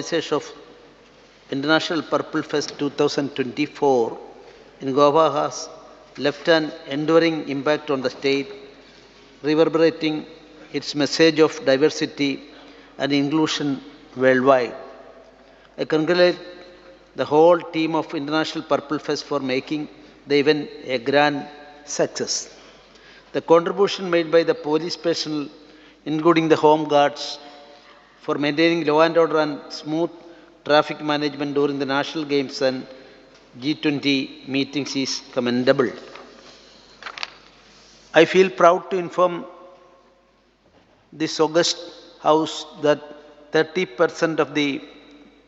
of International Purple Fest 2024 in Goa has left an enduring impact on the state, reverberating its message of diversity and inclusion worldwide. I congratulate the whole team of International Purple Fest for making the event a grand success. The contribution made by the police personnel, including the home guards, for maintaining law and order and smooth traffic management during the national games and G20 meetings is commendable. I feel proud to inform this august House that 30% of the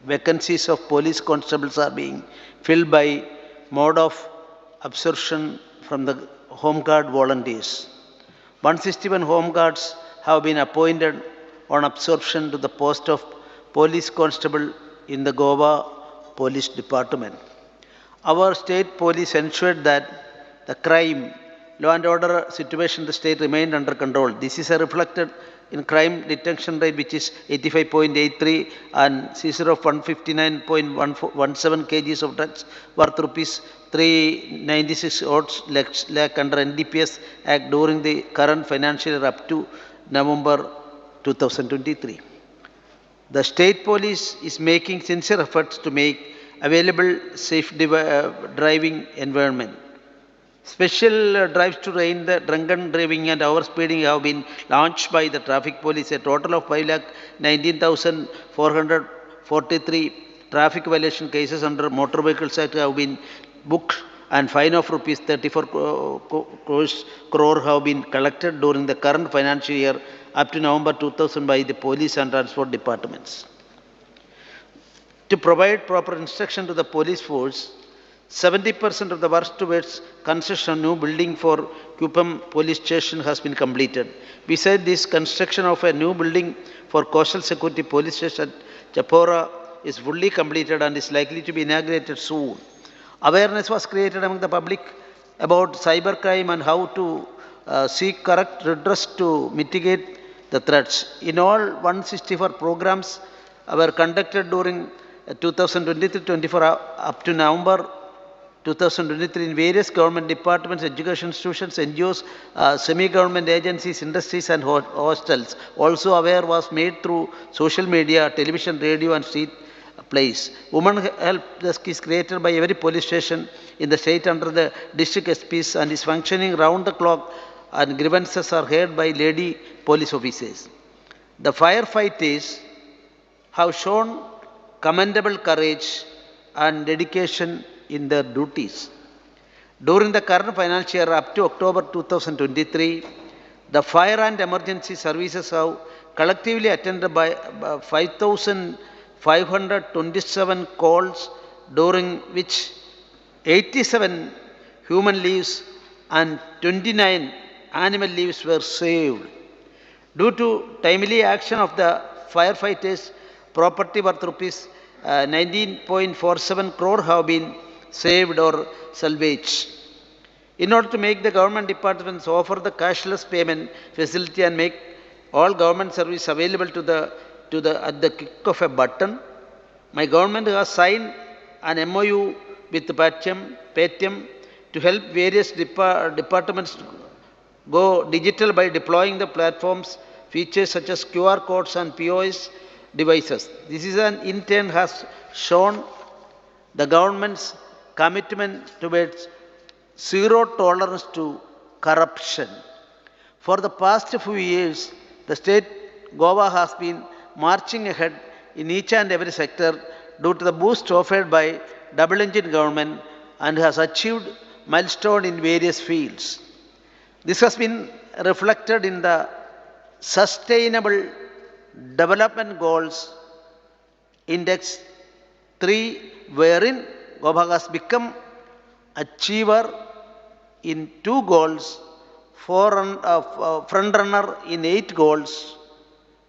vacancies of police constables are being filled by mode of absorption from the home guard volunteers. 161 home guards have been appointed on absorption to the post of police constable in the Goa Police Department. Our state police ensured that the crime, law and order situation in the state remained under control. This is reflected in crime detection rate, which is 85.83, and seizure of 159.17 kgs of drugs worth rupees 396 lakh under NDPS Act during the current financial year up to November 2023. The state police is making sincere efforts to make available safe driving environment. Special drives to rein the drunken driving and overspeeding have been launched by the traffic police. A total of 5,19,443 traffic violation cases under Motor Vehicles Act have been booked, and fine of rupees 34 crore have been collected during the current financial year up to November 2000 by the police and transport departments. To provide proper instruction to the police force, 70% of the work towards construction of new building for Kupam police station has been completed. Besides this, construction of a new building for coastal security police station at Chapora is fully completed and is likely to be inaugurated soon. Awareness was created among the public about cybercrime and how to seek correct redress to mitigate the threats. In all, 164 programs were conducted during 2023-24 up to November 2023 in various government departments, education institutions, NGOs, semi-government agencies, industries and hostels. Also aware was made through social media, television, radio and street plays. Women help desk is created by every police station in the state under the district SPs and is functioning round the clock, and grievances are heard by lady police officers. The firefighters have shown commendable courage and dedication in their duties. During the current financial year up to October 2023, the fire and emergency services have collectively attended by 5,527 calls, during which 87 human lives and 29 animal lives were saved. Due to timely action of the firefighters, property worth rupees 19.47 crore have been saved or salvaged. In order to make the government departments offer the cashless payment facility and make all government service available at the click of a button, my government has signed an MOU with Paytm to help various departments go digital by deploying the platform's features such as QR codes and POS devices. This is in turn has shown the government's commitment towards zero tolerance to corruption. For the past few years, the state Goa has been marching ahead in each and every sector due to the boost offered by double engine government and has achieved milestone in various fields. This has been reflected in the Sustainable Development Goals Index 3, wherein Goa has become achiever in 2 goals, frontrunner in 8 goals,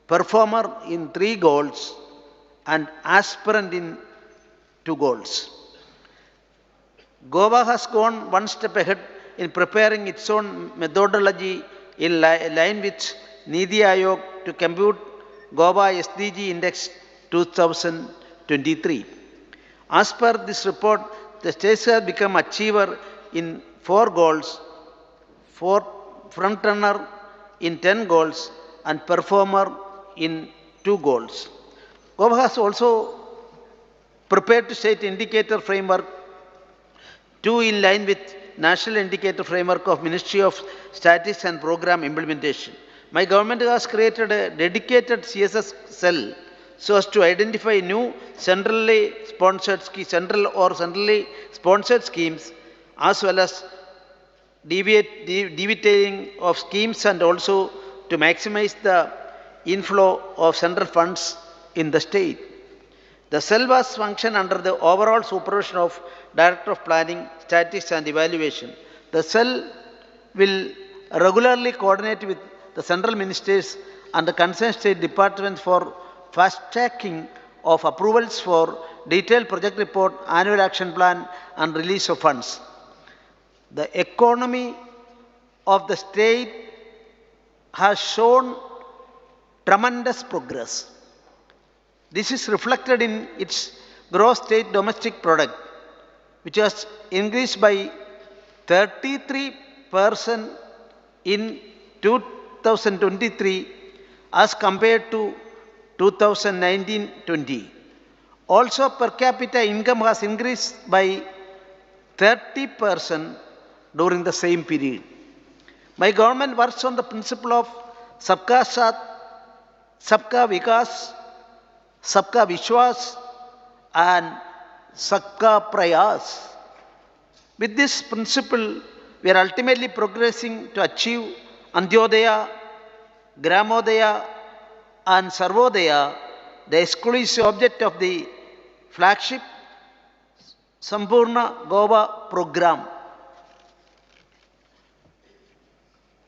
performer in 3 goals, and aspirant in 2 goals. Goa has gone one step ahead in preparing its own methodology in line with Niti Aayog to compute Goa SDG Index 2023. As per this report, the states have become achiever in 4 goals, frontrunner in 10 goals, and performer in 2 goals. Goa has also prepared to state indicator framework 2 in line with National Indicator Framework of Ministry of Statistics and Program Implementation. My government has created a dedicated CSS cell so as to identify new centrally sponsored schemes as well as deviating of schemes and also to maximize the inflow of central funds in the state. The cell was functioned under the overall supervision of Director of Planning, Statistics and Evaluation. The cell will regularly coordinate with the central ministers and the concerned state departments for fast-tracking of approvals for detailed project report, annual action plan and release of funds. The economy of the state has shown tremendous progress. This is reflected in its gross state domestic product, which has increased by 33% in 2023 as compared to 2019-20. Also, per capita income has increased by 30% during the same period. My government works on the principle of Sabka Saath, Sabka Vikas, Sabka Vishwas and Sabka Prayas. With this principle, we are ultimately progressing to achieve Antyodaya, Gramodaya and Sarvodaya, the exclusive object of the flagship Sampurna Goa program.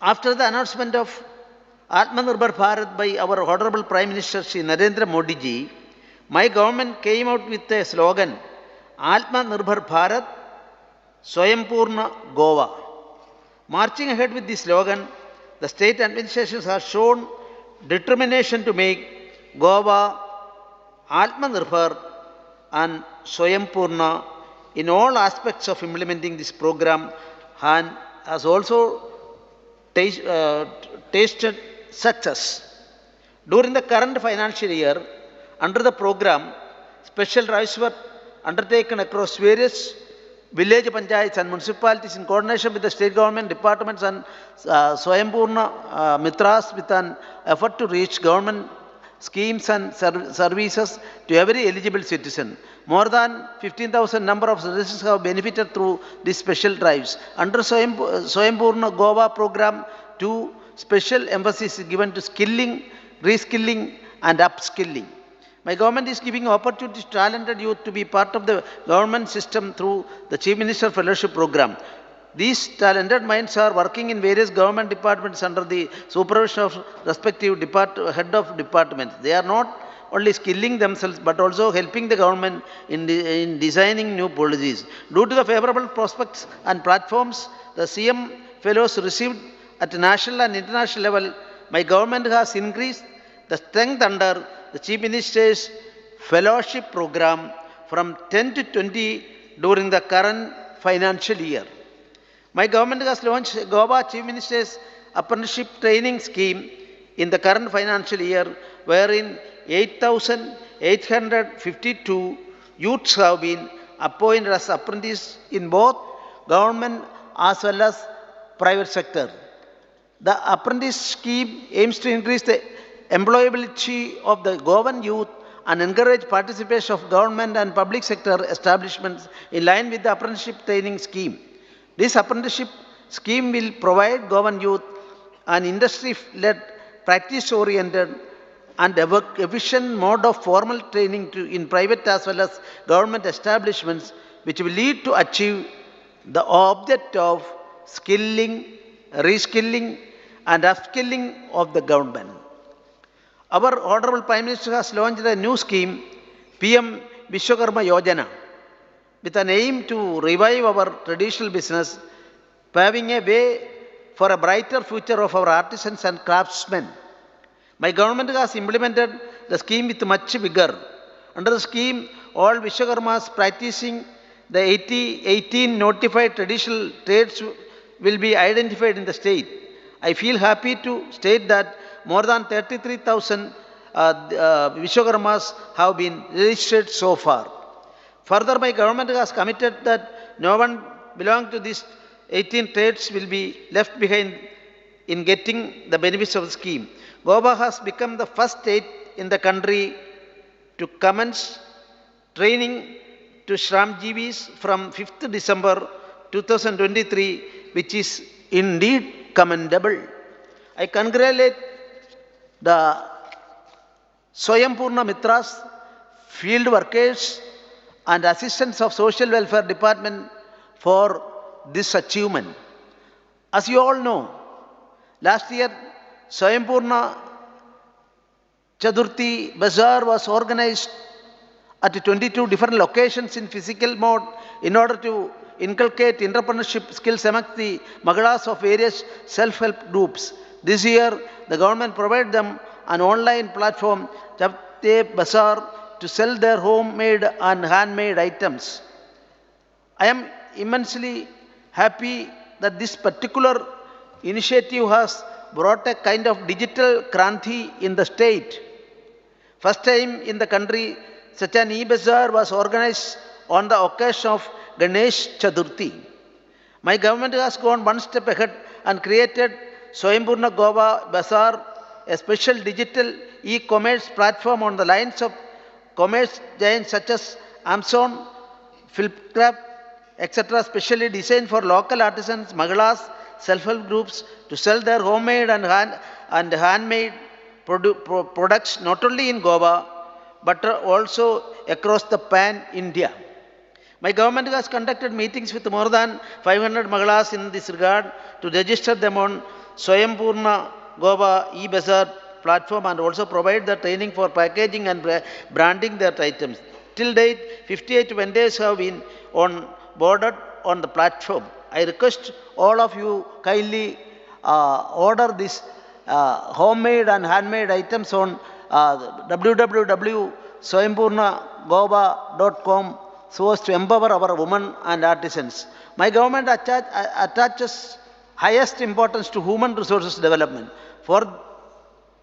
After the announcement of Atmanirbhar Bharat by our Honorable Prime Minister Shri Narendra Modi ji, my government came out with a slogan, Atmanirbhar Bharat, Swayambhurna Goa. Marching ahead with this slogan, the state administrations have shown determination to make Goa Atmanirbhar and Swayambhurna in all aspects of implementing this program and has also tasted success. During the current financial year, under the program, special drives were undertaken across various village panchayats and municipalities in coordination with the state government departments and Swayambhurna Mitras with an effort to reach government schemes and services to every eligible citizen. More than 15,000 number of citizens have benefited through these special drives. Under Swayambhurna Goa program, 2 special emphasis is given to skilling, reskilling and upskilling. My government is giving opportunities to talented youth to be part of the government system through the Chief Minister Fellowship Program. These talented minds are working in various government departments under the supervision of respective head of departments. They are not only skilling themselves but also helping the government in designing new policies. Due to the favorable prospects and platforms the CM fellows received at national and international level, my government has increased the strength under the Chief Minister's Fellowship Program from 10 to 20 during the current financial year. My government has launched Goa Chief Minister's Apprenticeship Training Scheme in the current financial year, wherein 8,852 youths have been appointed as apprentices in both government as well as private sector. The apprentice scheme aims to increase the employability of the Goan youth and encourage participation of government and public sector establishments in line with the apprenticeship training scheme. This apprenticeship scheme will provide Goan youth an industry-led, practice-oriented and efficient mode of formal training in private as well as government establishments, which will lead to achieve the object of skilling, reskilling and upskilling of the government. Our Honorable Prime Minister has launched a new scheme, PM Vishwakarma Yojana, with an aim to revive our traditional business, paving a way for a brighter future of our artisans and craftsmen. My government has implemented the scheme with much vigor Under the scheme, all Vishwakarmas practicing the 18 notified traditional trades will be identified in the state. I feel happy to state that more than 33,000 Vishwakarmas have been registered so far. Further, my government has committed that no one belonging to these 18 trades will be left behind in getting the benefits of the scheme. Goa has become the first state in the country to commence training to Shramjeevis from 5th December 2023, which is indeed commendable. I congratulate the Swayambhurna Mitras, field workers and assistants of Social Welfare Department for this achievement. As you all know, last year Swayambhurna Chaturthi Bazaar was organized at 22 different locations in physical mode in order to inculcate entrepreneurship skills amongst the Magalas of various self-help groups. This year, the government provided them an online platform, Chapte Bazaar, to sell their homemade and handmade items. I am immensely happy that this particular initiative has brought a kind of digital kranti in the state. First time in the country, such an e-bazaar was organized on the occasion of Ganesh Chaturthi. My government has gone one step ahead and created Swayambhurna Goa Bazaar, a special digital e-commerce platform on the lines of commerce giants such as Amazon, Flipkart, etc., specially designed for local artisans, Magalas, self-help groups to sell their homemade and handmade products not only in Goa but also across the pan-India. My government has conducted meetings with more than 500 Magalas in this regard to register them on Swayambhurna Goa e-Bazaar platform and also provide the training for packaging and branding their items. Till date, 58 vendors have been boarded on the platform. I request all of you kindly order this homemade and handmade items on www.swayambhurnagoa.com so as to empower our women and artisans. My government attaches highest importance to human resources development. For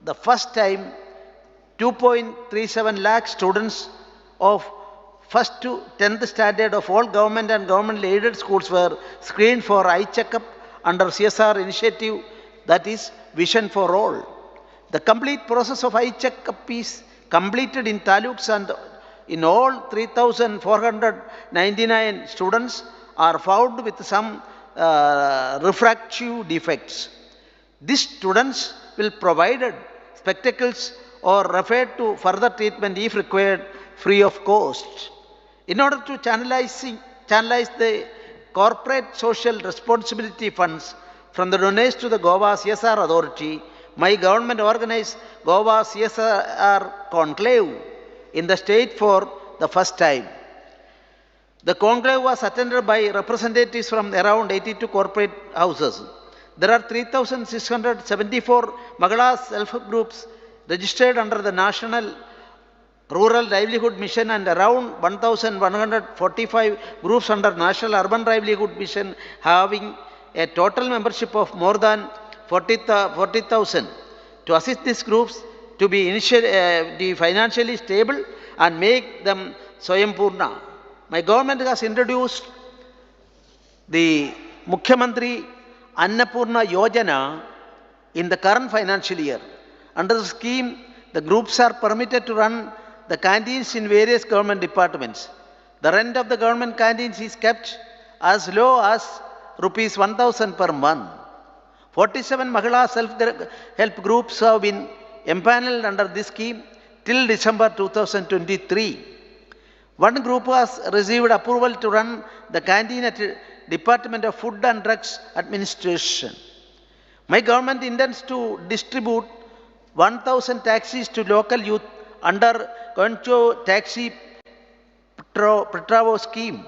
the first time, 2.37 lakh students of 1st to 10th standard of all government and government-aided schools were screened for eye checkup under CSR initiative, that is Vision for All. The complete process of eye checkup is completed in taluks and in all 3,499 students are found with some refractive defects. These students will provide spectacles or referred to further treatment if required free of cost. In order to channelize the corporate social responsibility funds from the donors to the Goa CSR Authority, my government organized Goa CSR Conclave in the state for the first time. The conclave was attended by representatives from around 82 corporate houses. There are 3,674 Magalas self-help groups registered under the National Rural Livelihood Mission and around 1,145 groups under National Urban Livelihood Mission, having a total membership of more than 40,000. To assist these groups to be financially stable and make them Swayambhurna, my government has introduced the Mukhyamantri Annapurna Yojana in the current financial year. Under the scheme, the groups are permitted to run the canteens in various government departments. The rent of the government canteens is kept as low as rupees 1,000 per month. 47 Mahila self-help groups have been empaneled under this scheme till December 2023. One group has received approval to run the canteen at Department of Food and Drugs Administration. My government intends to distribute 1,000 taxis to local youth under Concho Taxi Petravo scheme.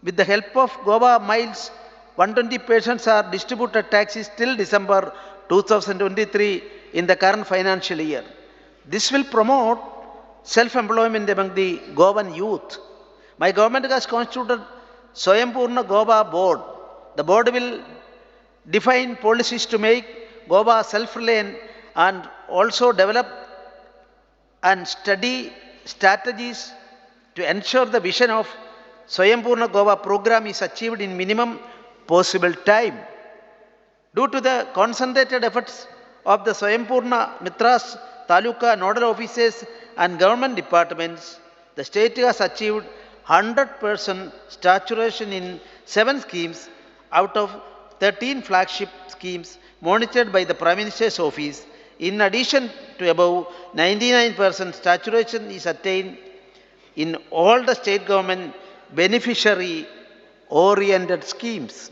With the help of Goa Miles, 120 persons are distributed taxis till December 2023 in the current financial year. This will promote self-employment among the Goan youth. My government has constituted Swayambhurna Goa board. The board will define policies to make Goa self-reliant and also develop and study strategies to ensure the vision of Swayambhurna Goa program is achieved in minimum possible time. Due to the concentrated efforts of the Swayambhurna Mitras, Taluka, nodal offices and government departments, the state has achieved 100% saturation in 7 schemes out of 13 flagship schemes monitored by the Prime Minister's office. In addition to above 99% saturation is attained in all the state government beneficiary oriented schemes.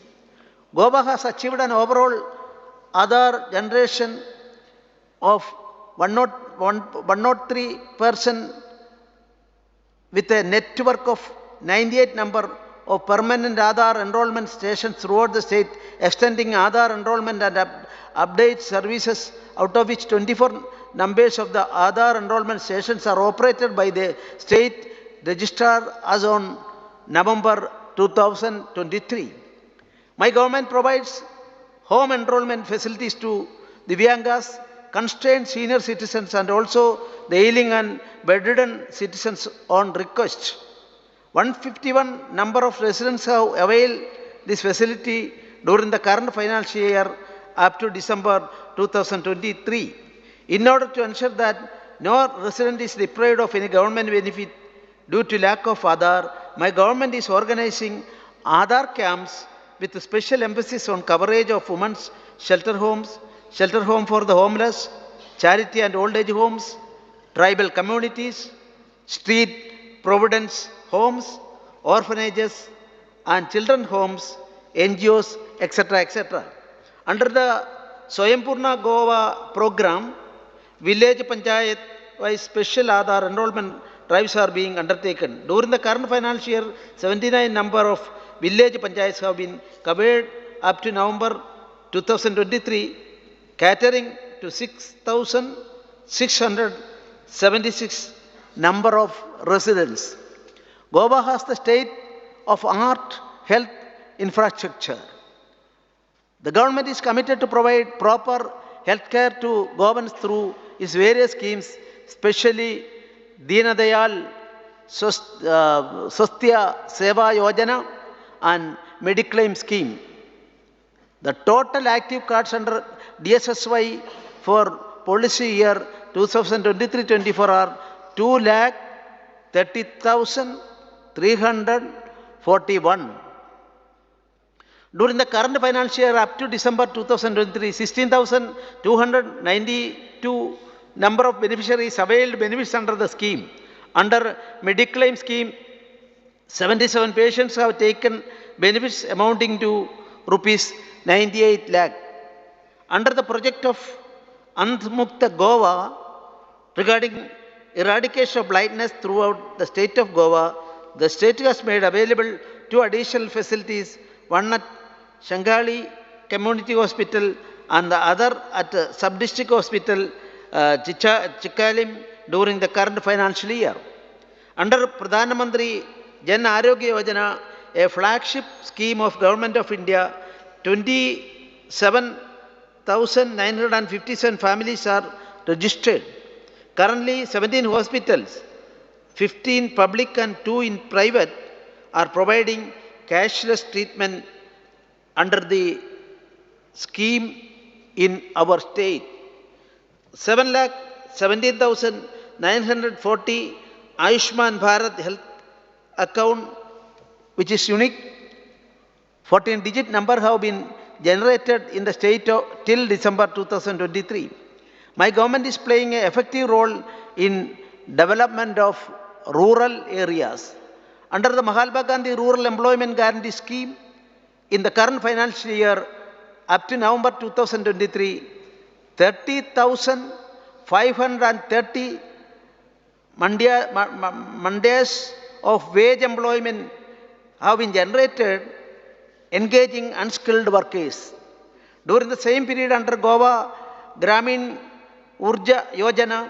Goa has achieved an overall Adhaar generation of 103% with a network of 98 number of permanent Adhaar enrollment stations throughout the state, extending Adhaar enrollment and update services, out of which 24 numbers of the Adhaar enrollment stations are operated by the state registrar as on November 2023. My government provides home enrollment facilities to Divyangas, constrained senior citizens and also the ailing and bedridden citizens on request. 151 number of residents have availed this facility during the current financial year up to December 2023. In order to ensure that no resident is deprived of any government benefit due to lack of Adhaar, my government is organizing Adhaar camps with a special emphasis on coverage of women's shelter homes, shelter home for the homeless, charity and old age homes, tribal communities, street providence homes, orphanages and children homes, NGOs, etc. etc. Under the Swayambhurna Goa program, village panchayat wise special Adhaar enrollment drives are being undertaken. During the current financial year, 79 number of village panchayats have been covered up to November 2023, catering to 6,676 number of residents. Goa has the state of art health infrastructure. The government is committed to provide proper health care to Goans through its various schemes, especially Deen Dayal Swasthya Seva Yojana and Mediclaim scheme. The total active cards under DSSY for policy year 2023-24 are 2,30,341. During the current financial year up to December 2023, 16,292 number of beneficiaries availed benefits under the scheme. Under Mediclaim scheme, 77 patients have taken benefits amounting to rupees 98 lakh. Under the project of Antmukta Goa regarding eradication of blindness throughout the state of Goa, the state has made available 2 additional facilities, one at Shangali Community Hospital and the other at Sub-District Hospital Chikalim during the current financial year. Under Pradhan Mantri Jan Arogya Yojana, a flagship scheme of Government of India, 27,957 families are registered. Currently, 17 hospitals, 15 public and 2 in private, are providing cashless treatment under the scheme in our state. 7,17,940 Ayushman Bharat health account, which is unique, 14-digit number have been generated in the state till December 2023. My government is playing an effective role in development of rural areas. Under the Mahatma Gandhi Rural Employment Guarantee Scheme, in the current financial year up to November 2023, 30,530 mandates of wage employment have been generated engaging unskilled workers. During the same period under Goa Gramin Urja Yojana,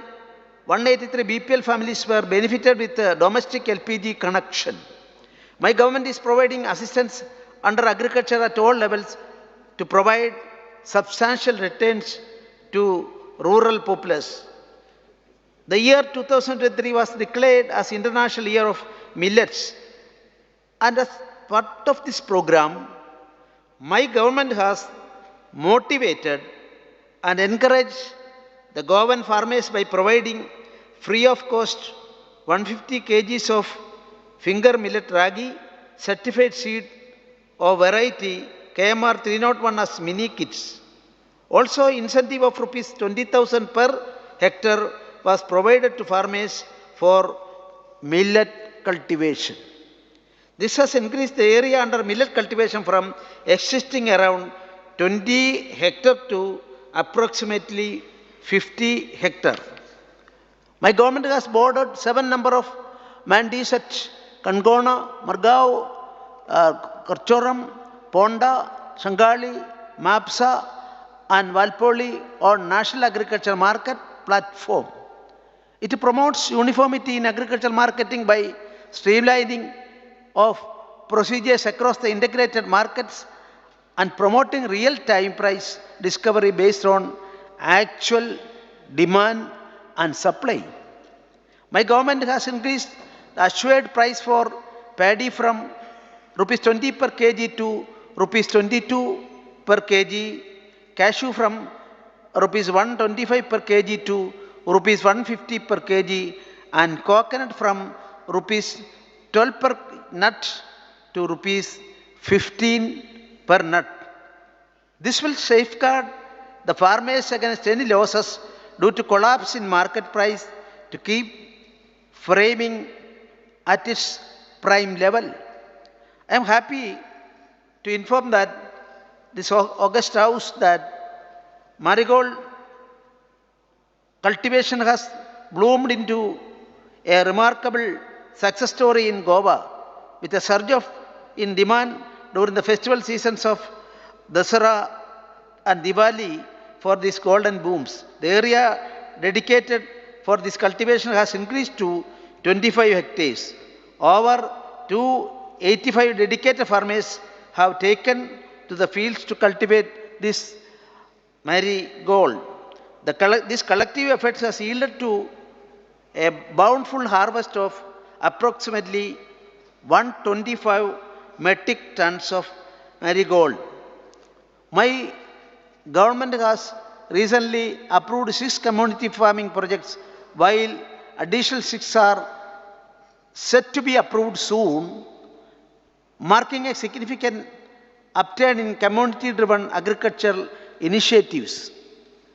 183 BPL families were benefited with a domestic LPG connection. My government is providing assistance under agriculture at all levels to provide substantial returns to rural populace. The year 2023 was declared as International Year of Millets, and as part of this program, my government has motivated and encouraged the Goan farmers by providing free of cost 150 kgs of finger millet ragi certified seed of variety KMR 301 as mini kits. Also, incentive of rupees 20,000 per hectare was provided to farmers for millet cultivation. This has increased the area under millet cultivation from existing around 20 hectare to approximately 50 hectare. My government has bordered 7 number of mandis at Kangona, Margao, Karchoram, Ponda, Shangali, Mapsa and Valpoli on National Agriculture Market platform. It promotes uniformity in agricultural marketing by streamlining of procedures across the integrated markets and promoting real-time price discovery based on actual demand and supply. My government has increased the assured price for paddy from rupees 20 per kg to rupees 22 per kg, cashew from rupees 125 per kg to rupees 150 per kg, and coconut from rupees 12 per nut to rupees 15 per nut. This will safeguard the farmers against any losses due to collapse in market price to keep framing at its prime level. I am happy to inform that this August House that marigold cultivation has bloomed into a remarkable success story in Goa with a surge in demand during the festival seasons of Dasara and Diwali for these golden blooms. The area dedicated for this cultivation has increased to 25 hectares. Over 285 dedicated farmers have taken to the fields to cultivate this marigold. This collective effort has yielded to a bountiful harvest of approximately 125 metric tons of marigold. My government has recently approved 6 community farming projects, while additional 6 are set to be approved soon, marking a significant upturn in community-driven agricultural initiatives.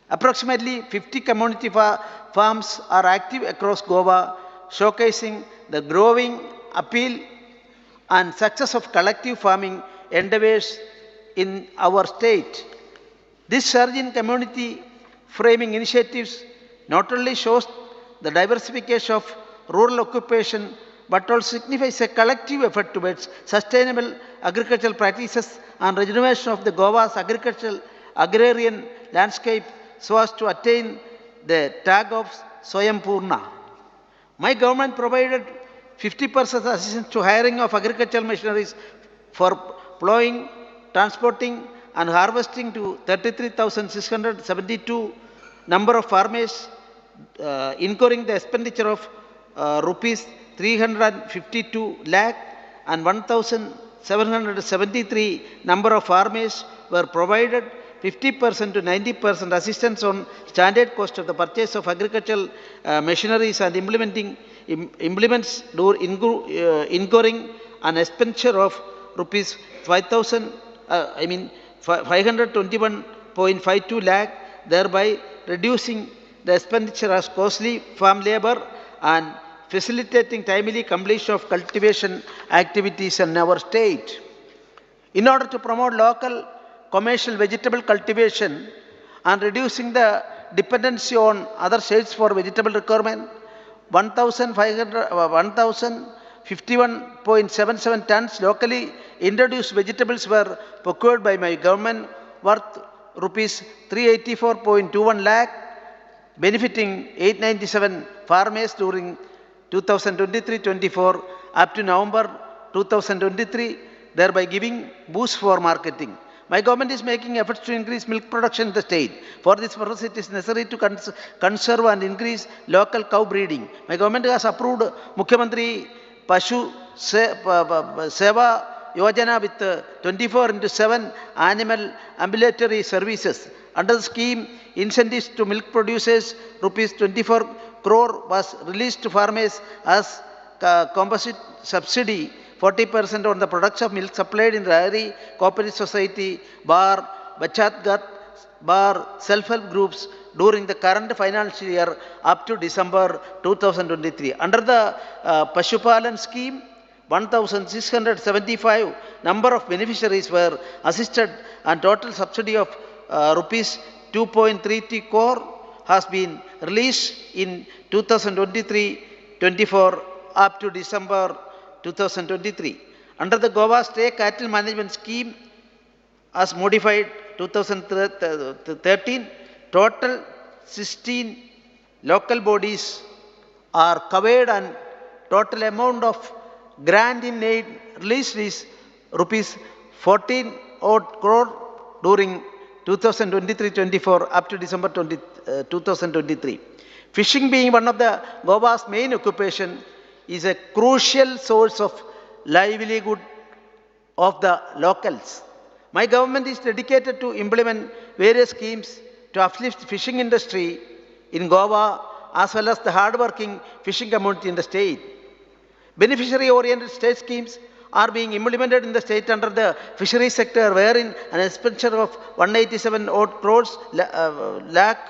Approximately 50 community farms are active across Goa, showcasing the growing appeal and success of collective farming endeavors in our state. This surge in community framing initiatives not only shows the diversification of rural occupation but also signifies a collective effort towards sustainable agricultural practices and regeneration of the Goa's agrarian landscape so as to attain the tag of Swayam-Purna. My government provided 50% assistance to hiring of agricultural machineries for plowing, transporting and harvesting to 33,672 number of farmers, incurring the expenditure of rupees 352 lakh and 1,773 number of farmers were provided 50% to 90% assistance on standard cost of the purchase of agricultural machineries and implements incurring an expenditure of rupees 521.52 lakh, thereby reducing the expenditure as costly farm labor and facilitating timely completion of cultivation activities in our state. In order to promote local commercial vegetable cultivation and reducing the dependency on other states for vegetable requirement, 1,051.77 tons locally introduced vegetables were procured by my government worth rupees 384.21 lakh, benefiting 897 farmers during 2023-24 up to November 2023, thereby giving boost for marketing. My government is making efforts to increase milk production in the state. For this purpose, it is necessary to conserve and increase local cow breeding. My government has approved Mukhyamantri Pashu Seva Yojana with 24/7 animal ambulatory services. Under the scheme, incentives to milk producers rupees 24 crore was released to farmers as composite subsidy 40% on the products of milk supplied in the dairy cooperative society bar Bachatgat bar self-help groups during the current financial year up to December 2023. Under the Pashupalan scheme, 1,675 number of beneficiaries were assisted and total subsidy of rupees 2.33 crore has been released in 2023-24 up to December 2023. Under the Goa State Cattle Management Scheme as modified 2013, total 16 local bodies are covered and total amount of grant in aid released is rupees 14 odd crore during 2023-24 up to December 2023. Fishing being one of the Goa's main occupation is a crucial source of livelihood of the locals. My government is dedicated to implement various schemes to uplift fishing industry in Goa as well as the hard-working fishing community in the state. Beneficiary-oriented state schemes are being implemented in the state under the fisheries sector, wherein an expenditure of 187 odd crores lakh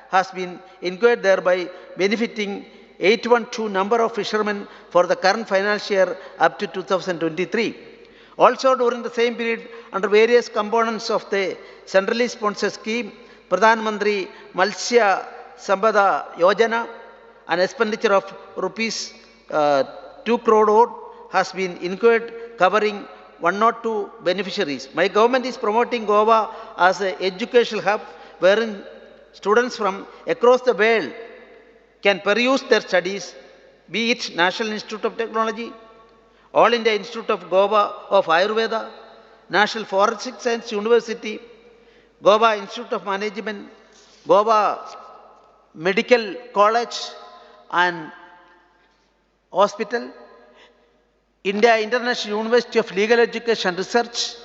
has been incurred, thereby benefiting 812 number of fishermen for the current financial year up to 2023. Also during the same period, under various components of the centrally sponsored scheme, Pradhan Mantri Matsya Sampada Yojana, an expenditure of rupees 2 crore odd has been incurred covering 102 beneficiaries. My government is promoting Goa as an educational hub wherein students from across the world can pursue their studies, be it National Institute of Technology, All India Institute of Goa of Ayurveda, National Forensic Science University, Goa Institute of Management, Goa Medical College and Hospital, India International University of Legal Education and Research,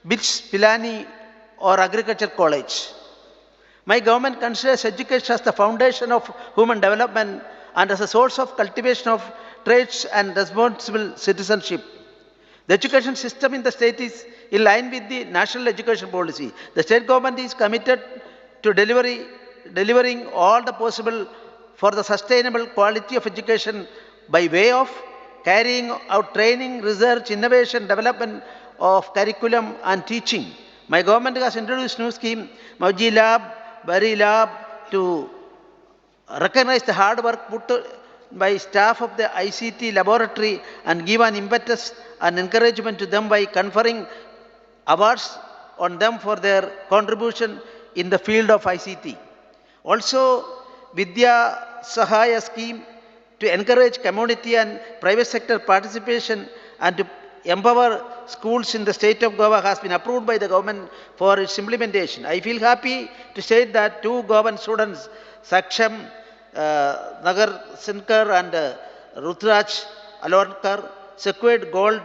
BITS Pilani or Agriculture College. My government considers education as the foundation of human development and as a source of cultivation of traits and responsible citizenship. The education system in the state is in line with the national education policy. The state government is committed to delivering all the possible for the sustainable quality of education by way of carrying out training, research, innovation, development of curriculum and teaching. My government has introduced new scheme, Mauji Lab, Bari Lab, to recognize the hard work put by staff of the ICT laboratory and give an impetus and encouragement to them by conferring awards on them for their contribution in the field of ICT. Also, Vidya Sahaya scheme to encourage community and private sector participation and to empower schools in the state of Goa has been approved by the government for its implementation. I feel happy to state that 2 Goan students, Saksham Nagar Sinkar and Rutraj Alorkar, secured gold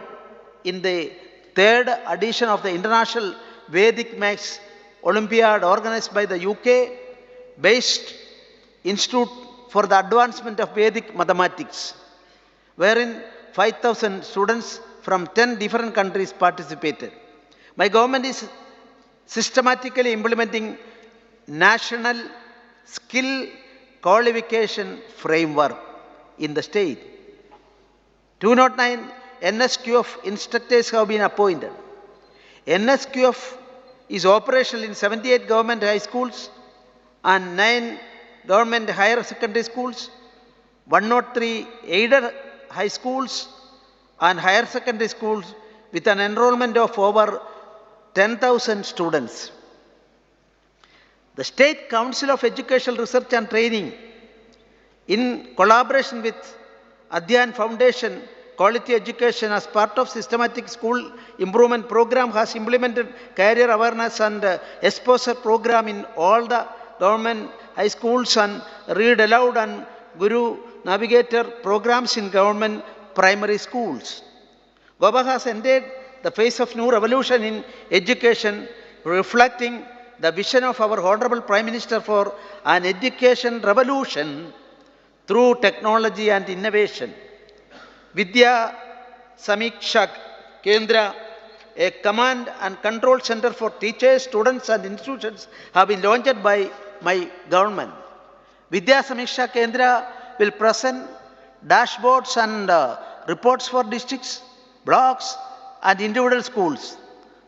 in the 3rd edition of the International Vedic Maths Olympiad organized by the UK-based Institute for the Advancement of Vedic Mathematics, wherein 5,000 students from 10 different countries participated. My government is systematically implementing national skill qualification framework in the state. 209 NSQF instructors have been appointed. NSQF is operational in 78 government high schools and 9 government higher secondary schools, 103 aided high schools and higher secondary schools with an enrollment of over 10,000 students. The State Council of Educational Research and Training, in collaboration with Adhaar Foundation Quality Education as part of systematic school improvement program, has implemented career awareness and exposure program in all the government high schools and read aloud and Guru Navigator programs in government primary schools. Goa has entered the phase of new revolution in education, reflecting the vision of our Honorable Prime Minister for an education revolution through technology and innovation. Vidya Samiksha Kendra, a command and control center for teachers, students and institutions, have been launched by my government. Vidya Samiksha Kendra will present dashboards and reports for districts, blocks and individual schools.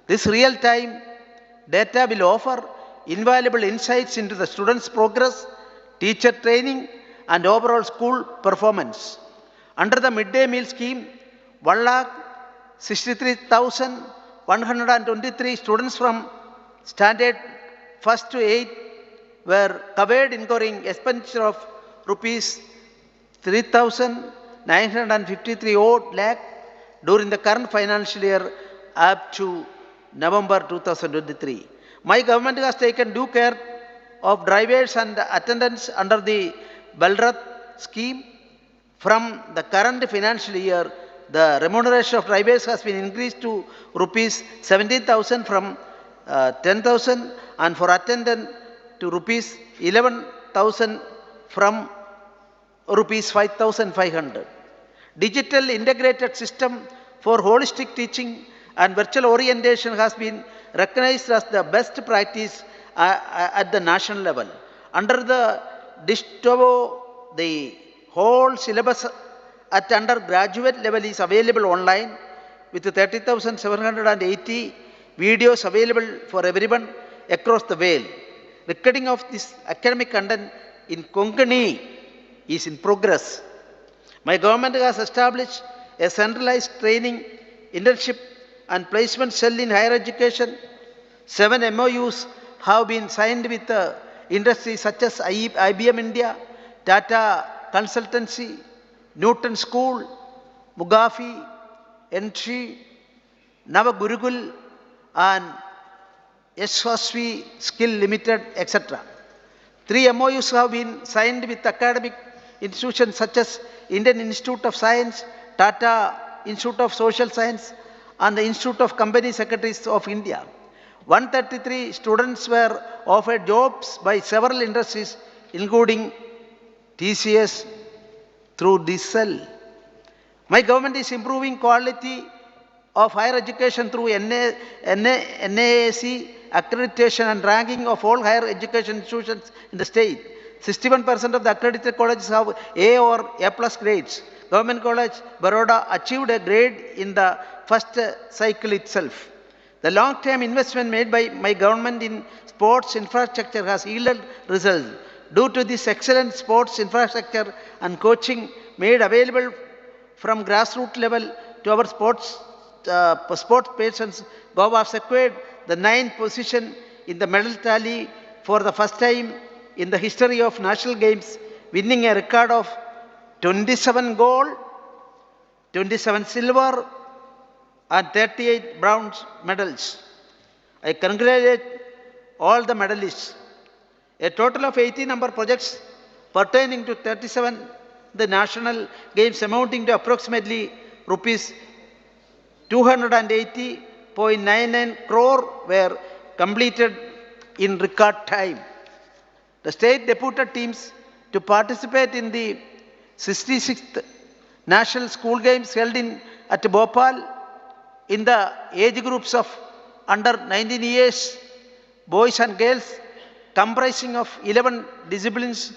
This real-time data will offer invaluable insights into the students' progress, teacher training and overall school performance. Under the midday meal scheme, 1,63,123 students from standard 1st to 8 were covered, incurring expenditure of rupees 3,953 lakh during the current financial year up to November 2023. My government has taken due care of drivers and attendants under the Balrath scheme. From the current financial year, the remuneration of drivers has been increased to rupees 17,000 from 10,000 and for attendant to rupees 11,000 from rupees 5,500. Digital integrated system for holistic teaching and virtual orientation has been recognized as the best practice at the national level. Under the DISTOVO, the whole syllabus at undergraduate level is available online with 30,780 videos available for everyone across the world. Recording of this academic content in Konkani is in progress. My government has established a centralized training, internship and placement cell in higher education. 7 MOUs have been signed with industries such as IBM India, Tata Consultancy, Newton School, Mugafi, Entry, Navagurukul and SOSV Skill Limited, etc. 3 MOUs have been signed with academic institutions such as Indian Institute of Science, Tata Institute of Social Science and the Institute of Company Secretaries of India. 133 students were offered jobs by several industries including TCS through this cell. My government is improving quality of higher education through NAAC accreditation and ranking of all higher education institutions in the state. 61% of the accredited colleges have A or A+ grades. Government College Baroda achieved a grade in the first cycle itself. The long-term investment made by my government in sports infrastructure has yielded results. Due to this excellent sports infrastructure and coaching made available from grassroots level to our sports persons, Goa has acquired the 9th position in the medal tally for the first time in the history of national games, winning a record of 27 gold, 27 silver and 38 bronze medals. I congratulate all the medalists. A total of 80 number projects pertaining to 37 the national games amounting to approximately rupees 280.99 crore were completed in record time. The state deputed teams to participate in the 66th National School Games held at Bhopal in the age groups of under 19 years, boys and girls, comprising of 11 disciplines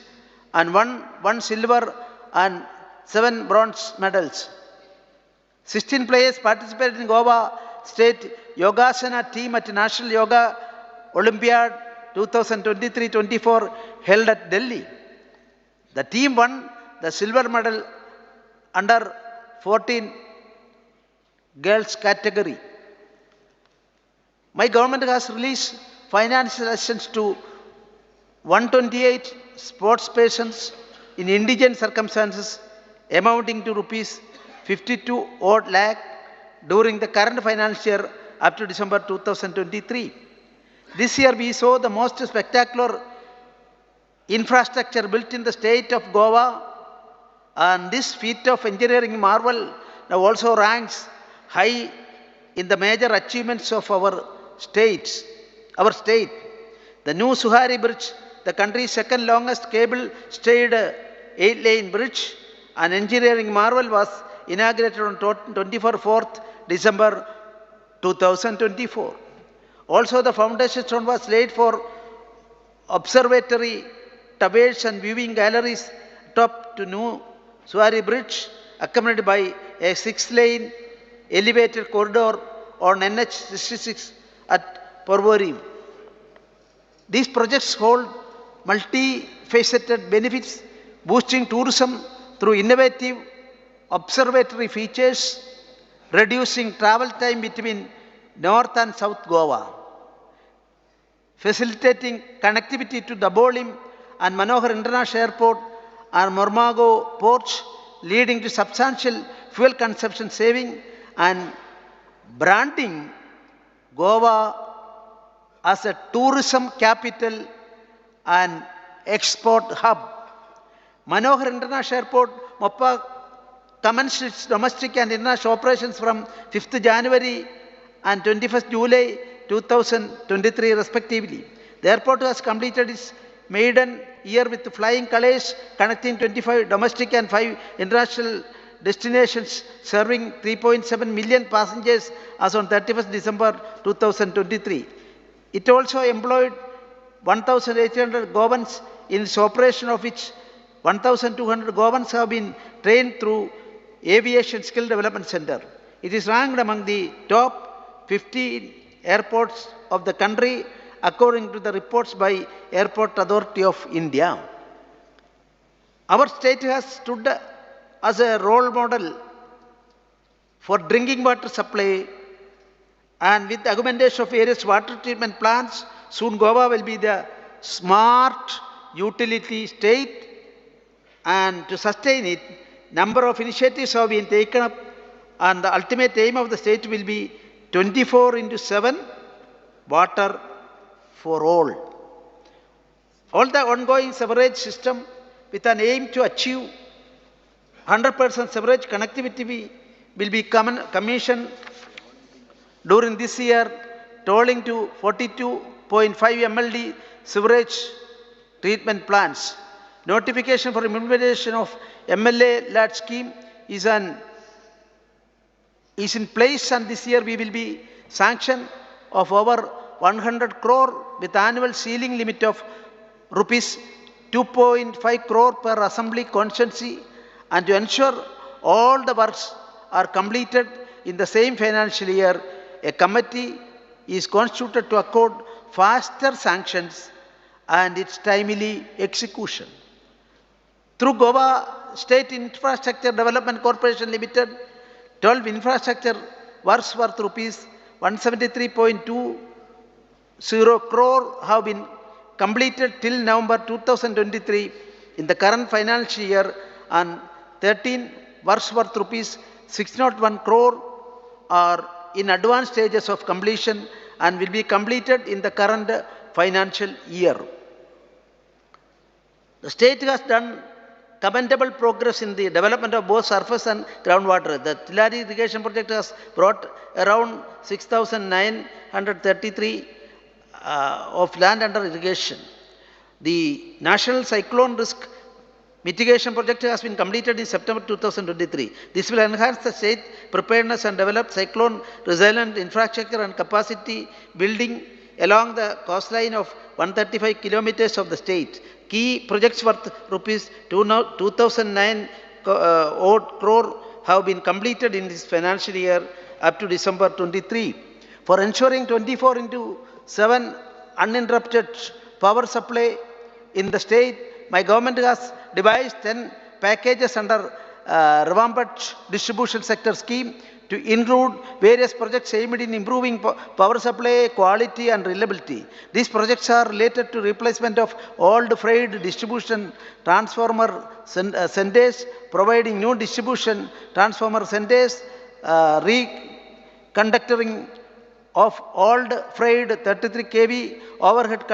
and one silver and 7 bronze medals. 16 players participated in Goa State Yogasana team at National Yoga Olympiad 2023-24 held at Delhi. The team won the silver medal under 14 girls category. My government has released financial assistance to 128 sports patients in indigent circumstances amounting to rupees 52 odd lakh during the current financial year up to December 2023. This year we saw the most spectacular infrastructure built in the state of Goa, and this feat of engineering marvel now also ranks high in the major achievements of our state. The new Suhari Bridge, the country's second longest cable-stayed 8-lane bridge, an engineering marvel, was inaugurated on 24th December 2024. Also, the foundation stone was laid for observatory towers and viewing galleries top to new Suhari Bridge, accompanied by a 6-lane elevated corridor on NH 66 at Porvorim. These projects hold multifaceted benefits, boosting tourism through innovative observatory features, reducing travel time between North and South Goa, facilitating connectivity to Dabolim and Manohar International Airport and Mormago ports, leading to substantial fuel consumption saving, and branding Goa as a tourism capital and export hub. Manohar International Airport, Moppa, commenced its domestic and international operations from 5th January and 21st July 2023 respectively. The airport has completed its maiden year with flying colors, connecting 25 domestic and 5 international destinations, serving 3.7 million passengers as on 31st December 2023. It also employed 1,800 Goans in its operation, of which 1,200 Goans have been trained through Aviation Skill Development Center. It is ranked among the top 15 airports of the country according to the reports by Airport Authority of India. Our state has stood as a role model for drinking water supply, and with the augmentation of various water treatment plants, soon Goa will be the smart utility state, and to sustain it, number of initiatives have been taken up, and the ultimate aim of the state will be 24/7 water for all. All the ongoing sewerage system with an aim to achieve 100% sewerage connectivity will be commissioned during this year, totaling to 42.5 MLD sewerage treatment plants. Notification for implementation of MLA-led scheme is in place, and this year we will be sanction of over 100 crore with annual ceiling limit of rupees 2.5 crore per assembly constituency, and to ensure all the works are completed in the same financial year, a committee is constituted to accord faster sanctions and its timely execution. Through Goa State Infrastructure Development Corporation Limited, 12 infrastructure works worth rupees 173.20 crore have been completed till November 2023 in the current financial year, and 13 works worth rupees 601 crore are in advanced stages of completion and will be completed in the current financial year. The state has done commendable progress in the development of both surface and groundwater. The Tillari irrigation project has brought around 6,933 of land under irrigation. The National Cyclone Risk Mitigation project has been completed in September 2023. This will enhance the state preparedness and develop cyclone resilient infrastructure and capacity building along the coastline of 135 kilometers of the state. Key projects worth rupees 2009 crore have been completed in this financial year up to December 23. For ensuring 24/7 uninterrupted power supply in the state, my government has devised 10 packages under revamped distribution sector scheme to include various projects aimed in improving power supply quality and reliability. These projects are related to replacement of old freight distribution transformer centers, providing new distribution transformer centers, reconductoring of old freight 33 kV overhead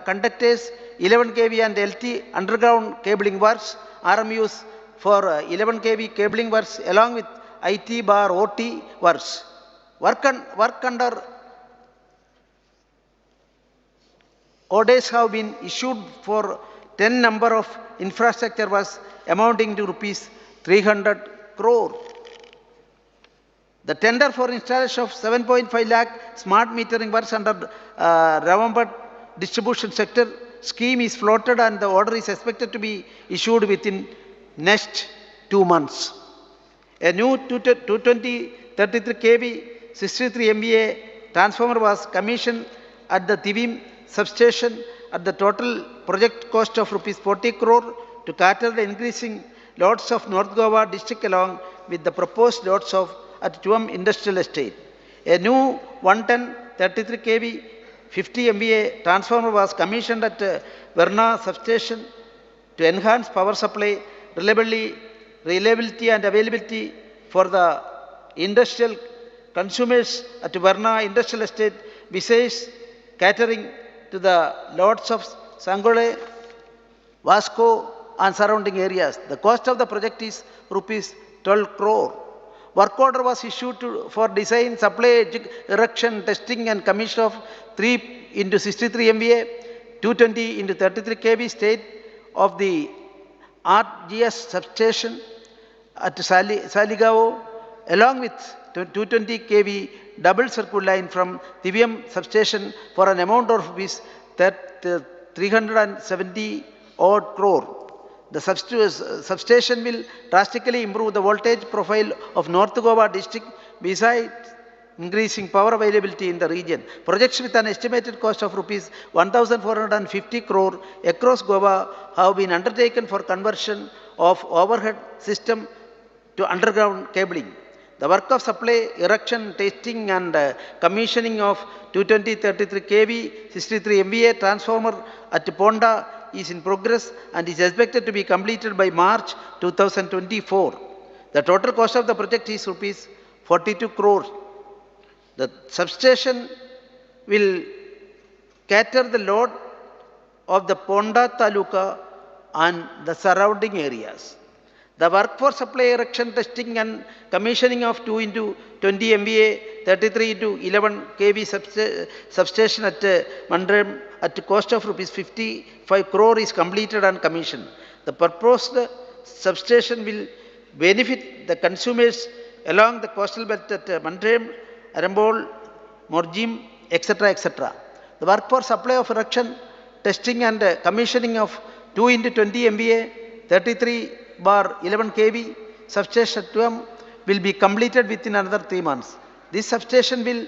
conductors, 11 kV and LT underground cabling works, RMUs for 11 kV cabling works along with IT bar OT works. Work under orders have been issued for 10 number of infrastructure works amounting to rupees 300 crore. The tender for installation of 7.5 lakh smart metering works under November distribution sector scheme is floated and the order is expected to be issued within next 2 months. A new 220 33 kV 63 MVA transformer was commissioned at the Tivim substation at the total project cost of rupees 40 crore to cater the increasing loads of North Goa district along with the proposed loads of at Tuam Industrial Estate. A new 110 33 kV 50 MVA transformer was commissioned at Verna substation to enhance power supply reliability and availability for the industrial consumers at Verna Industrial Estate, besides catering to the lots of Sangole, Vasco and surrounding areas. The cost of the project is rupees 12 crore. Work order was issued for design, supply, erection, testing and commission of 3 into 63 MVA, 220 into 33 kV state of the RGS substation at Saligao, along with 220 kV double circuit line from Tiviam substation for an amount of rupees 370 odd crore. The substation will drastically improve the voltage profile of North Goa district besides increasing power availability in the region. Projects with an estimated cost of rupees 1,450 crore across Goa have been undertaken for conversion of overhead system to underground cabling. The work of supply, erection, testing and commissioning of 220 33 kV 63 MVA transformer at Ponda is in progress and is expected to be completed by March 2024. The total cost of the project is rupees 42 crores. The substation will cater the load of the Ponda Taluka and the surrounding areas. The work for supply, erection, testing and commissioning of 2 into 20 MVA 33 into 11 kV substation at Mandram at the cost of rupees 55 crore is completed and commissioned. The proposed substation will benefit the consumers along the coastal belt at Mandram, Arambol, Morjim, etc. etc. The work for supply of erection, testing and commissioning of 2 into 20 MVA 33 bar 11 kV substation at Tuam will be completed within another 3 months. This substation will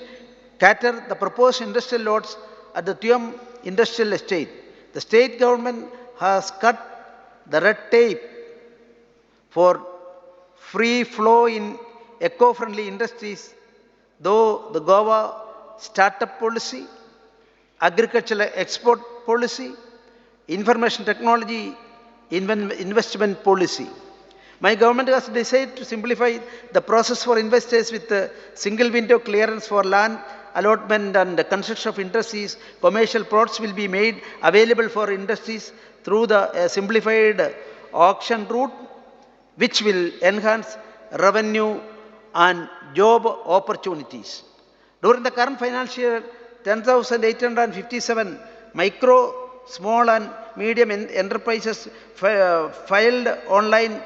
cater the proposed industrial loads at the Tuam Industrial Estate. The state government has cut the red tape for free flow in eco-friendly industries, though the Goa startup policy, agricultural export policy, information technology investment policy. My government has decided to simplify the process for investors with a single window clearance for land allotment and the construction of industries. Commercial plots will be made available for industries through the simplified auction route, which will enhance revenue and job opportunities. During the current financial year, 10,857 micro, small and medium enterprises filed online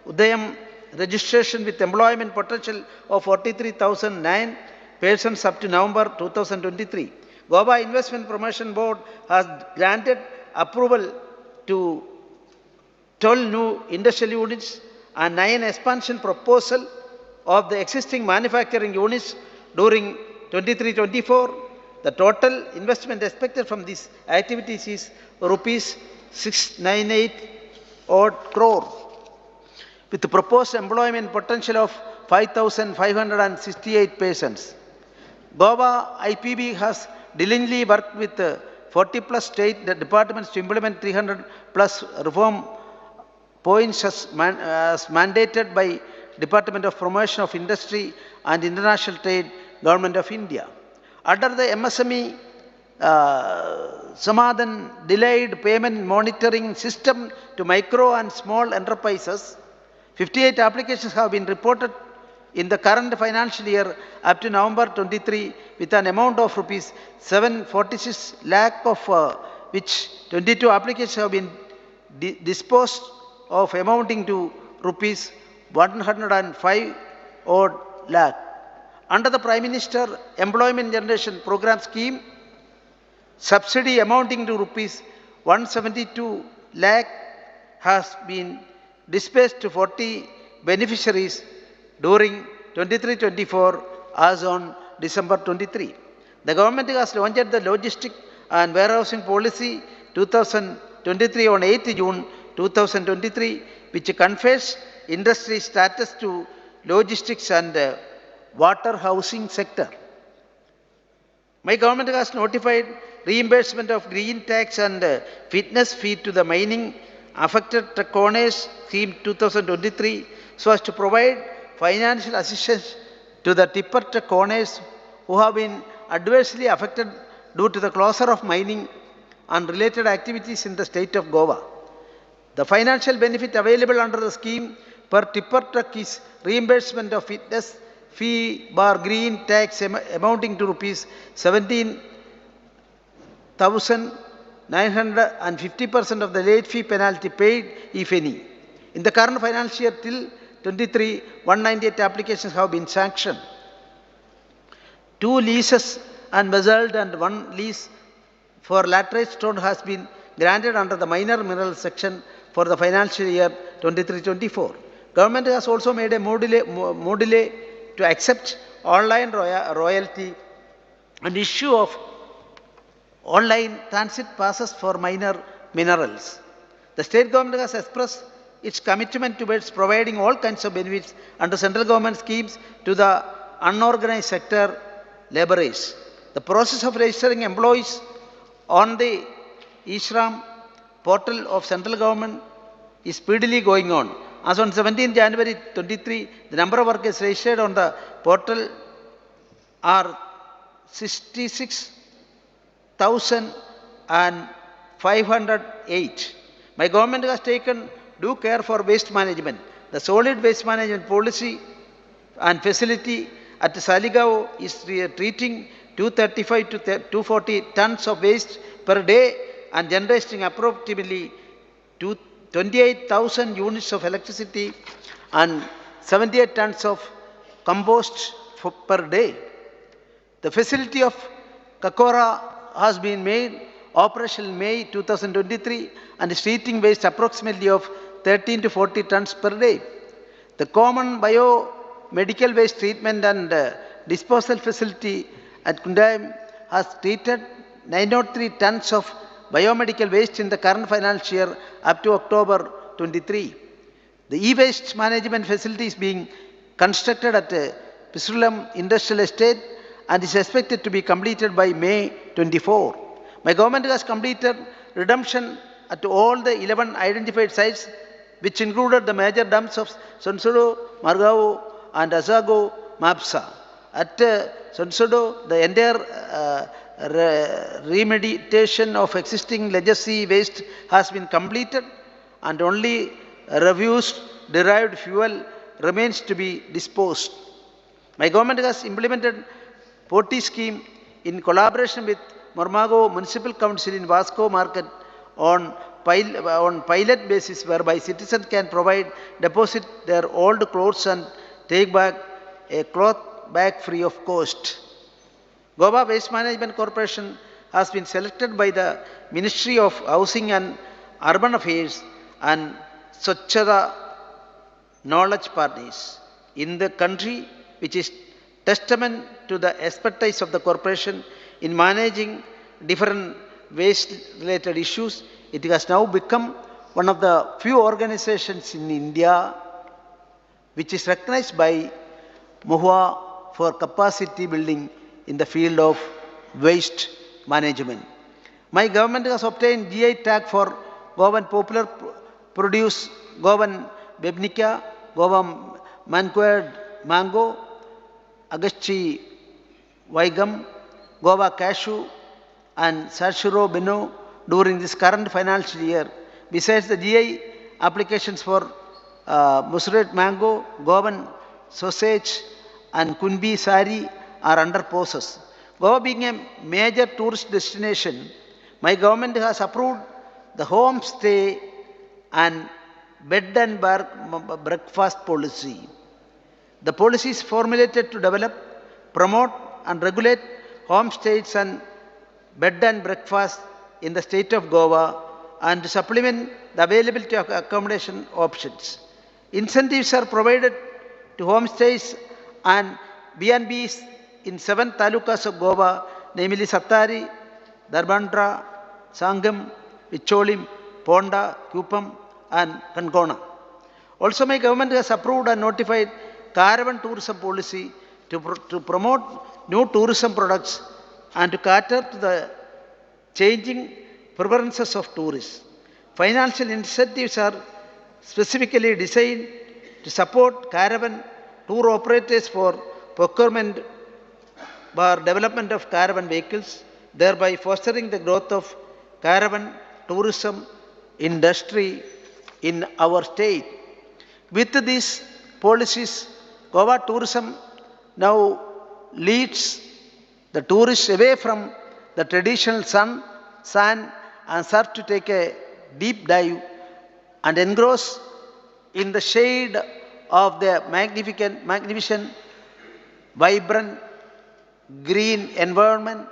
Udayam registration with employment potential of 43,009 persons up to November 2023. Goa Investment Promotion Board has granted approval to 12 new industrial units and 9 expansion proposal of the existing manufacturing units during 23-24. The total investment expected from these activities is rupees 698 odd crore, with the proposed employment potential of 5,568 persons. Goa IPB has diligently worked with 40 plus state departments to implement 300 plus reform points as mandated by Department of Promotion of Industry and International Trade, Government of India. Under the MSME Samadhan delayed payment monitoring system to micro and small enterprises, 58 applications have been reported in the current financial year up to November 23 with an amount of rupees 746 lakh, of which 22 applications have been disposed of amounting to rupees 105 odd lakh. Under the Prime Minister Employment Generation Program scheme, subsidy amounting to rupees 172 lakh has been disbursed to 40 beneficiaries during 23-24 as on December 23. The government has launched the Logistic and Warehousing Policy 2023 on 8 June 2023, which confers industry status to logistics and water housing sector. My government has notified reimbursement of green tax and fitness fee to the mining affected truck owners scheme 2023 so as to provide financial assistance to the tipper truck owners who have been adversely affected due to the closure of mining and related activities in the state of Goa. The financial benefit available under the scheme per tipper truck is reimbursement of fitness fee bar green tax amounting to rupees 17,900 and 50% of the late fee penalty paid, if any. In the current financial year till 23, 198 applications have been sanctioned. 2 leases and basalt and 1 lease for laterite stone has been granted under the minor mineral section for the financial year 23-24. Government has also made a module to accept online royalty and issue of online transit passes for minor minerals. The state government has expressed its commitment towards providing all kinds of benefits under central government schemes to the unorganized sector laborers. The process of registering employees on the eShram portal of central government is speedily going on. As on 17 January 23, the number of workers registered on the portal are 66,508. My government has taken due care for waste management. The solid waste management policy and facility at Saligao is treating 235 to 240 tons of waste per day and generating approximately 28,000 units of electricity and 78 tons of compost per day. The facility of Kakora has been made operational in May 2023 and is treating waste approximately of 13 to 40 tons per day. The common biomedical waste treatment and disposal facility at Kundayam has treated 903 tons of biomedical waste in the current financial year up to October 23. The e-waste management facility is being constructed at Pisulam Industrial Estate and is expected to be completed by May 24. My government has completed redemption at all the 11 identified sites, which included the major dumps of Sonsodo, Margao and Azago, Mapsa. At Sonsodo, the entire remediation of existing legacy waste has been completed and only refuse derived fuel remains to be disposed. My government has implemented Poti scheme in collaboration with Mormago Municipal Council in Vasco Market on pilot basis, whereby citizens can deposit their old clothes and take back a cloth bag free of cost. Goa Waste Management Corporation has been selected by the Ministry of Housing and Urban Affairs and Swachhata knowledge partners in the country, which is testament to the expertise of the corporation in managing different waste-related issues. It has now become one of the few organizations in India which is recognized by MOHUA for capacity building in the field of waste management. My government has obtained GI tag for Goan popular produce, Goan Bebnica, Goan Manquad mango, Agachi Vaigam, Goa cashew and Sashiro Beno during this current financial year. Besides the GI applications for Musret mango, Goan sausage and Kunbi sari are under process. Goa being a major tourist destination, my government has approved the homestay and bed and breakfast policy. The policy is formulated to develop, promote and regulate homestays and bed and breakfast in the state of Goa and to supplement the availability of accommodation options. Incentives are provided to homestays and B&Bs in 7 talukas of Goa, namely Sattari, Darbandra, Sangam, Vicholim, Ponda, Kupam and Kankona. Also, my government has approved and notified caravan tourism policy to promote new tourism products and to cater to the changing preferences of tourists. Financial incentives are specifically designed to support caravan tour operators for procurement or development of caravan vehicles, thereby fostering the growth of caravan tourism industry in our state. With these policies, Goa tourism now leads the tourists away from the traditional sun, sand and surf to take a deep dive and engross in the shade of the magnificent, vibrant, green environment,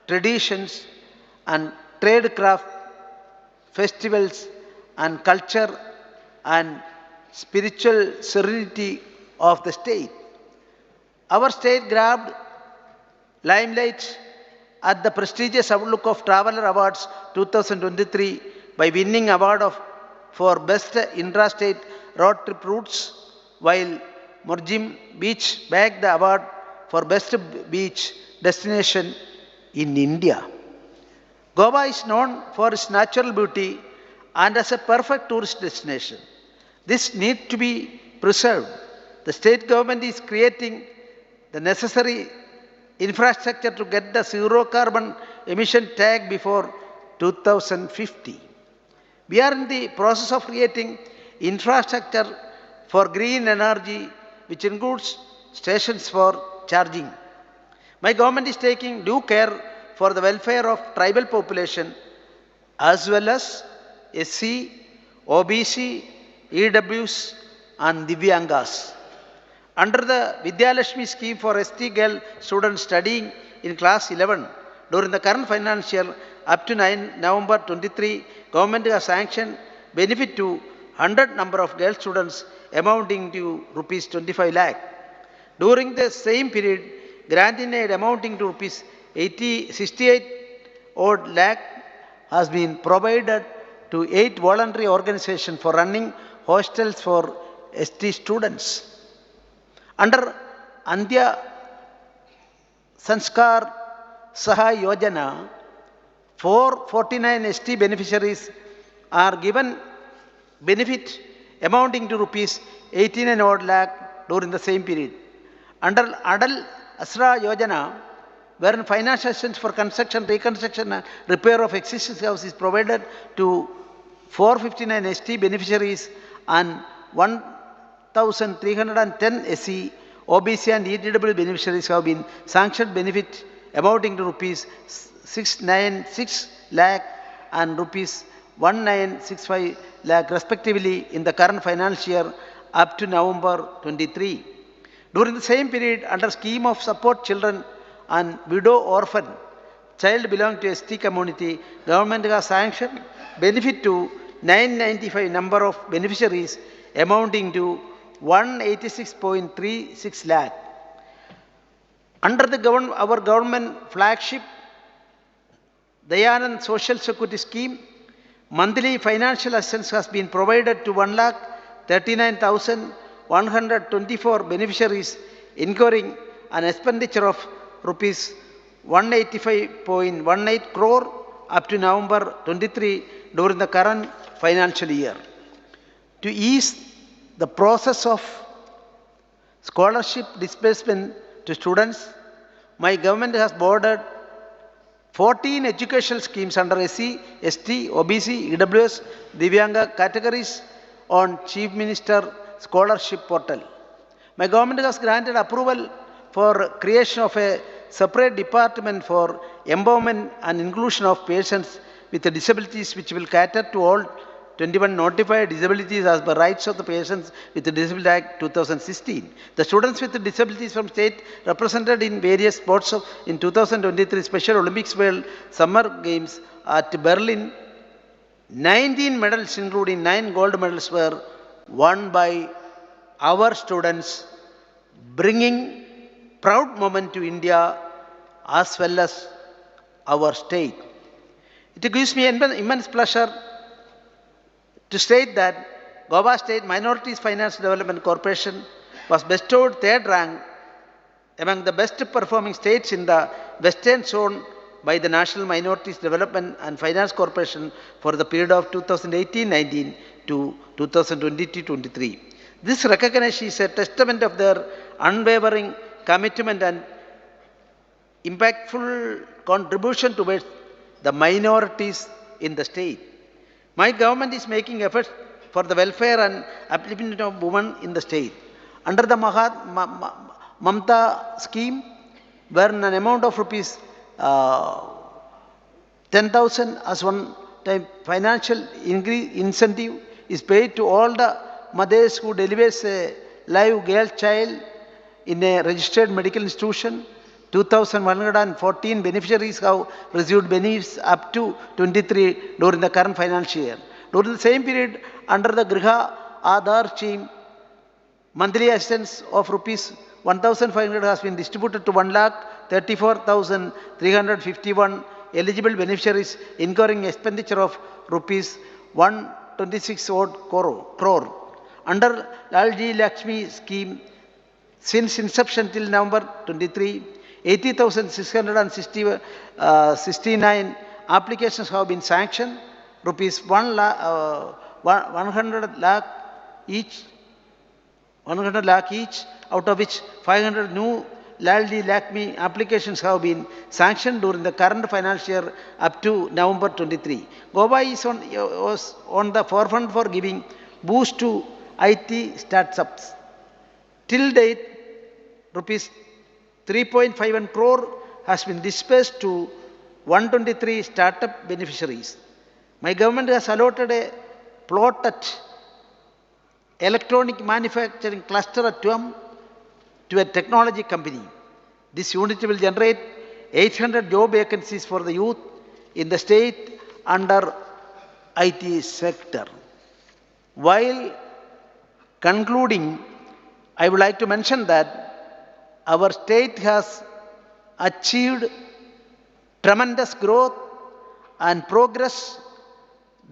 traditions and trade craft, festivals and culture and spiritual serenity of the state. Our state grabbed limelight at the prestigious Outlook of Traveller Awards 2023 by winning award for Best Intra-State Road Trip Routes, while Morjim Beach bagged the award for Best Beach Destination in India. Goa is known for its natural beauty and as a perfect tourist destination. This needs to be preserved. The state government is creating the necessary infrastructure to get the zero carbon emission tag before 2050. We are in the process of creating infrastructure for green energy, which includes stations for charging. My government is taking due care for the welfare of tribal population as well as SC, OBC, EWs and Divyangas. Under the Vidyalakshmi scheme for ST girl students studying in class 11, during the current financial up to November 23, government has sanctioned benefit to 100 number of girl students amounting to rupees 25 lakh. During the same period, grant in aid amounting to rupees 68 odd lakh has been provided to 8 voluntary organizations for running hostels for ST students. Under Andhya Sanskar Sahay Yojana, 449 ST beneficiaries are given benefit amounting to rupees 18 odd lakh during the same period. Under Adal Asra Yojana, wherein financial assistance for construction, reconstruction and repair of existing houses is provided to 459 ST beneficiaries and 1,310 SC, OBC and ETW beneficiaries have been sanctioned benefit amounting to rupees 696 lakh and rupees 1965 lakh respectively in the current financial year up to November 23. During the same period, under scheme of support children and widow orphan child belonging to ST community, government has sanctioned benefit to 995 number of beneficiaries amounting to 186.36 lakh. Under our government flagship Dayanand Social Security Scheme, monthly financial assistance has been provided to 1,39,124 beneficiaries incurring an expenditure of rupees 185.18 crore up to November 23 during the current financial year. To ease the process of scholarship disbursement to students, my government has boarded 14 educational schemes under SC, ST, OBC, EWS, Divyanga categories on Chief Minister Scholarship Portal. My government has granted approval for creation of a separate department for empowerment and inclusion of persons with disabilities, which will cater to all 21 notified disabilities as per rights of the persons with the Disability Act 2016. The students with disabilities from state represented in various sports in 2023 Special Olympics World Summer Games at Berlin, 19 medals including 9 gold medals were won by our students, bringing proud moment to India as well as our state. It gives me immense pleasure to state that Goa State Minorities Finance Development Corporation was bestowed third rank among the best performing states in the Western Zone by the National Minorities Development and Finance Corporation for the period of 2018-19 to 2022-23. This recognition is a testament of their unwavering commitment and impactful contribution towards the minorities in the state. My government is making efforts for the welfare and upliftment of women in the state. Under the Mamta scheme, where an amount of rupees 10,000 as one-time financial incentive is paid to all the mothers who delivers a live girl child in a registered medical institution. 2,114 beneficiaries have received benefits up to 23 during the current financial year. During the same period, under the Griha Adhaar scheme, monthly assistance of rupees 1,500 has been distributed to 1,34,351 eligible beneficiaries, incurring expenditure of rupees 126 crore. Under Lalji Lakshmi scheme, since inception till November 23, 80,669 applications have been sanctioned, rupees 100 lakh each, out of which 500 new Lalji Lakshmi applications have been sanctioned during the current financial year up to November 23. Goa was on the forefront for giving boost to IT startups. Till date, rupees 3.51 crore has been dispersed to 123 startup beneficiaries. My government has allotted a plot at electronic manufacturing cluster at Tuam to a technology company. This unit will generate 800 job vacancies for the youth in the state under IT sector. While concluding, I would like to mention that our state has achieved tremendous growth and progress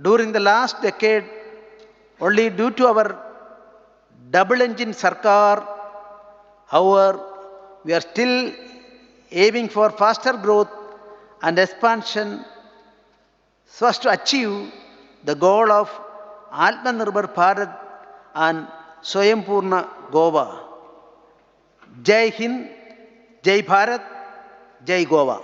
during the last decade only due to our double engine Sarkar. However, we are still aiming for faster growth and expansion so as to achieve the goal of Atmanirbhar Bharat and Swayambhurna Goa. Jai Hind, Jai Bharat, Jai Goa.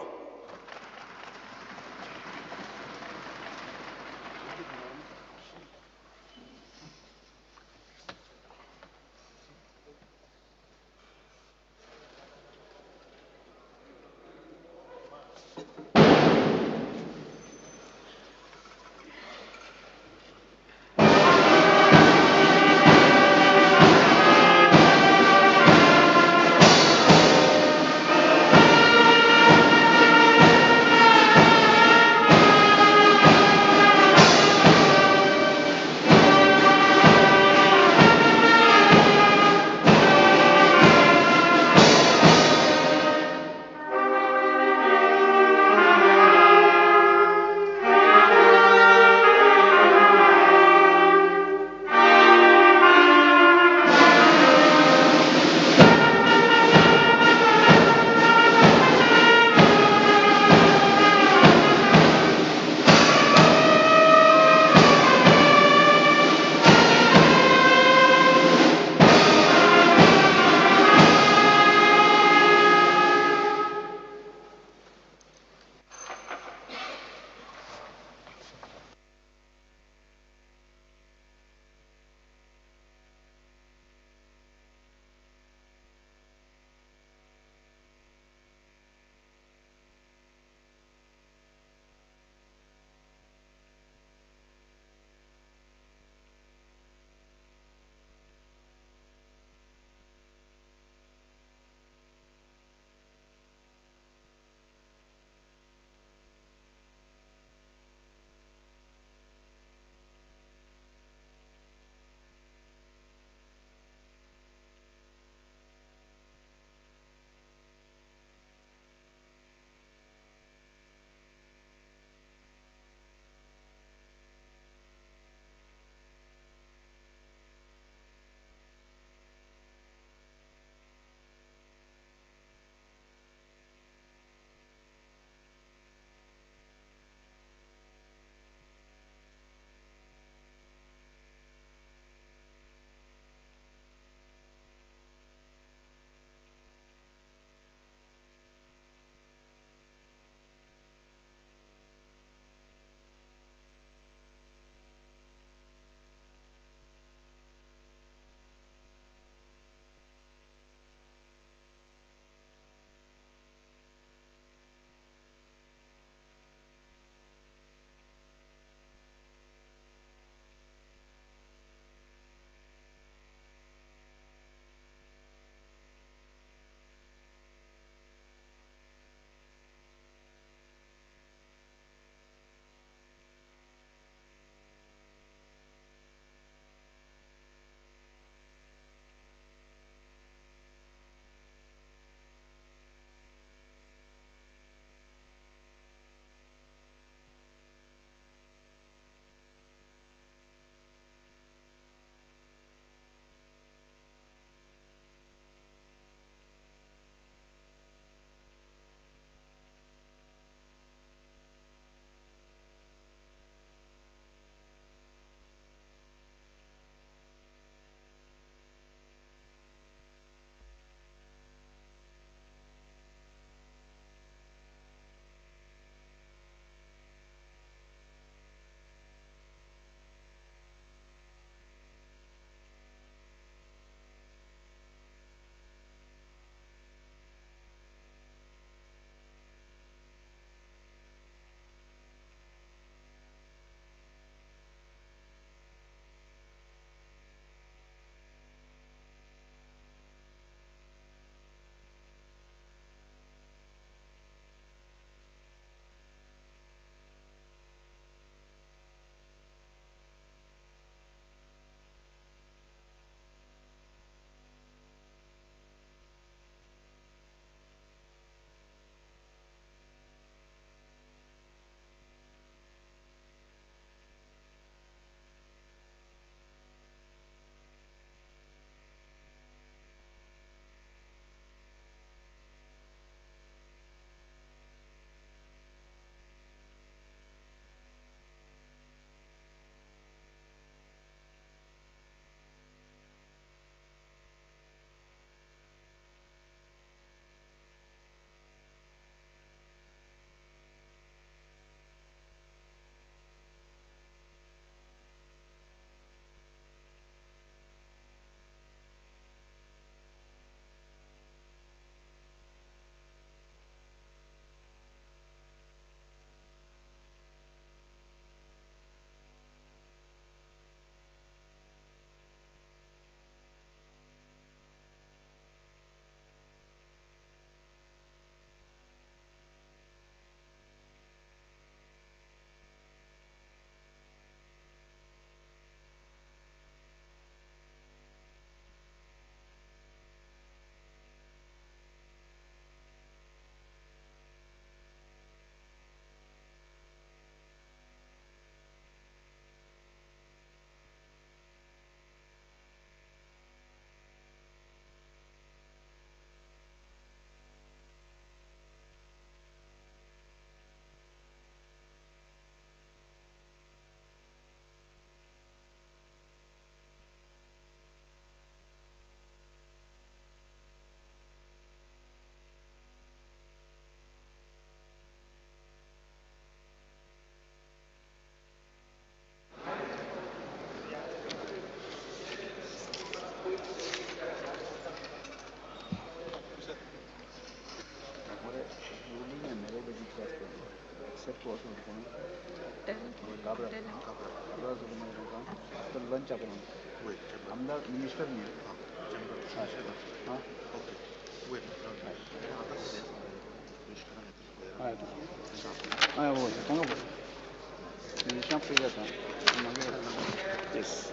Yes.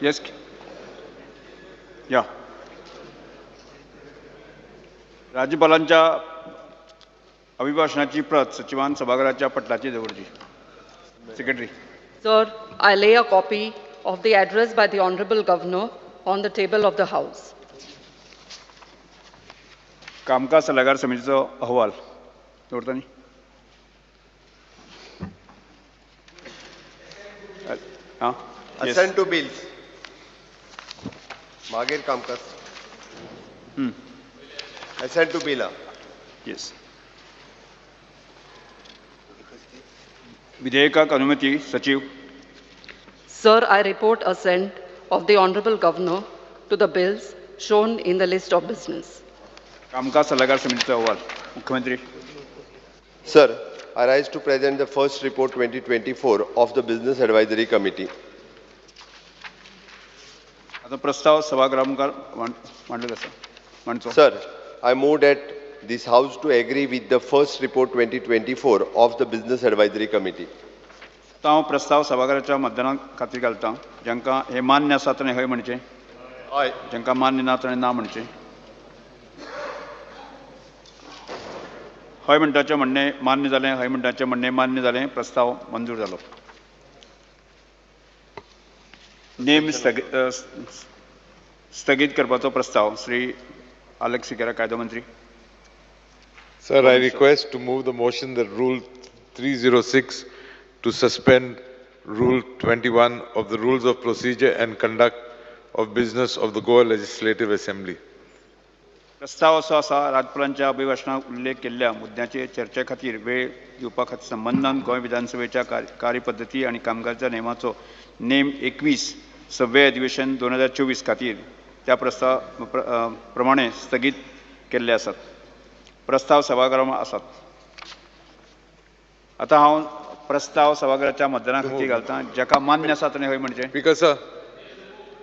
Yes. Yeah. राज्यपालांच्या अभिभाषणाची प्रत सचिवान सभागृहाच्या पटलाची दवरची. Secretary. Sir, I lay a copy of the address by the Honorable Governor on the table of the House. कामकाज सल्लागार समितीचा अहवाल दवरता न्ही. हां. Assent to bills. मागीर कामकाज. Assent to bill. Yes. विधेयकाक अनुमती सचिव. Sir, I report assent of the Honorable Governor to the bills shown in the list of business. कामकाज सल्लागार समितीचा अहवाल मुख्यमंत्री. Sir, I rise to present the first report 2024 of the Business Advisory Committee. आता प्रस्ताव सभागृहामुखार मांडलो आसा. मांडचो. Sir, I move that this House to agree with the first report 2024 of the Business Advisory Committee. आता हांव प्रस्ताव सभागृहाच्या मतदाना खातीर घालतां. जांकां हे मान्य आसा ताणें हय म्हणचें. Aye. जांकां मान्य ना ताणें ना म्हणचें. हय म्हणटाचें म्हणणें मान्य जालें. हय म्हणटाचें म्हणणें मान्य जालें. प्रस्ताव मंजूर जालो. नेम स्थगीत करपाचो प्रस्ताव श्री अलेक्स सिकेरा कायदो मंत्री. Sir, I request to move the motion that Rule 306 to suspend Rule 21 of the Rules of Procedure and Conduct of Business of the Goa Legislative Assembly. प्रस्ताव असो आसा. राज्यपालांच्या अभिभाशणात उल्लेख केल्ल्या मुद्द्याचे चर्चे खातीर वेळ दिवपा खातीर संबंधान गोंय विधानसभेच्या कार्यपद्दती आनी कामकाजाच्या नेमाचो नेम 21 6वें अधिवेशन 2024 खातीर त्या प्रस्ताव प्रमाणे स्थगीत केल्ले आसात. प्रस्ताव सभागृहांत आसात. आता हांव प्रस्ताव सभागृहाच्या मतदाना खातीर घालतां. जाका मान्य आसा ताणें हय म्हणचें. Speaker, sir,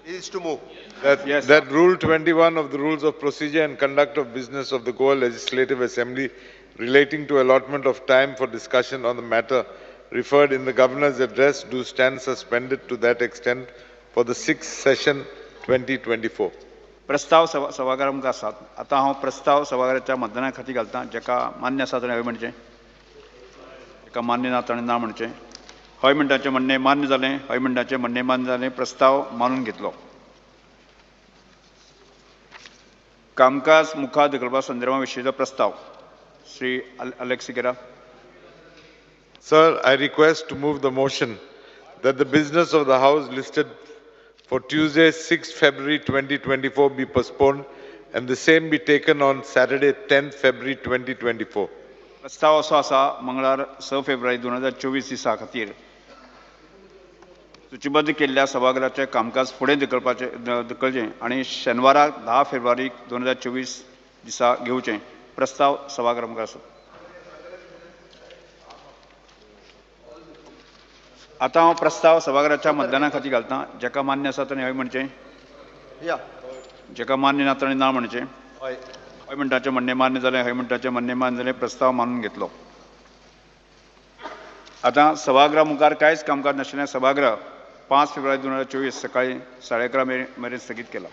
It is to move. that Rule 21 of the Rules of Procedure and Conduct of Business of the Goa Legislative Assembly relating to allotment of time for discussion on the matter referred in the Governor's address do stand suspended to that extent for the 6th session 2024. प्रस्ताव सभागृहांत आसात. आता हांव प्रस्ताव सभागृहाच्या मतदाना खातीर घालतां. जाका मान्य आसा ताणें हय म्हणचें. जाका मान्य ना ताणें ना म्हणचें. हय म्हणटाचें म्हणणें मान्य जालें. हय म्हणटाचें म्हणणें मान्य जालें. प्रस्ताव मानून घेतलो. कामकाज मुखार धकलपा संदर्भा विशींचो प्रस्ताव Shri Alex Sequeira. Sir, I request to move the motion that the business of the House listed for Tuesday, 6th February 2024 be postponed and the same be taken on Saturday, 10th February 2024. प्रस्ताव असो आसा. मंगळार 6 फेब्रुवारी 2024 दिसा खातीर सूचीबद्ध केल्ल्या सभागृहाचें कामकाज फुडें धकलचें आनी शेनवाराक 10 फेब्रुवारी 2024 दिसा घेवचें. प्रस्ताव सभागृहांत आसा. आता हांव प्रस्ताव सभागृहाच्या मतदाना खातीर घालतां. जाका मान्य आसा ताणें हय म्हणचें. जाका मान्य ना ताणें ना म्हणचें. हय म्हणटाचें म्हणणें मान्य जालें. हय म्हणटाचें म्हणणें मान्य जालें. प्रस्ताव मानून घेतलो. आता सभागृहा मुखार कांयच कामकाज नाशिल्लें सभागृह 5 फेब्रुवारी 2024 सकाळीं 11:30 मेरेन स्थगीत केला.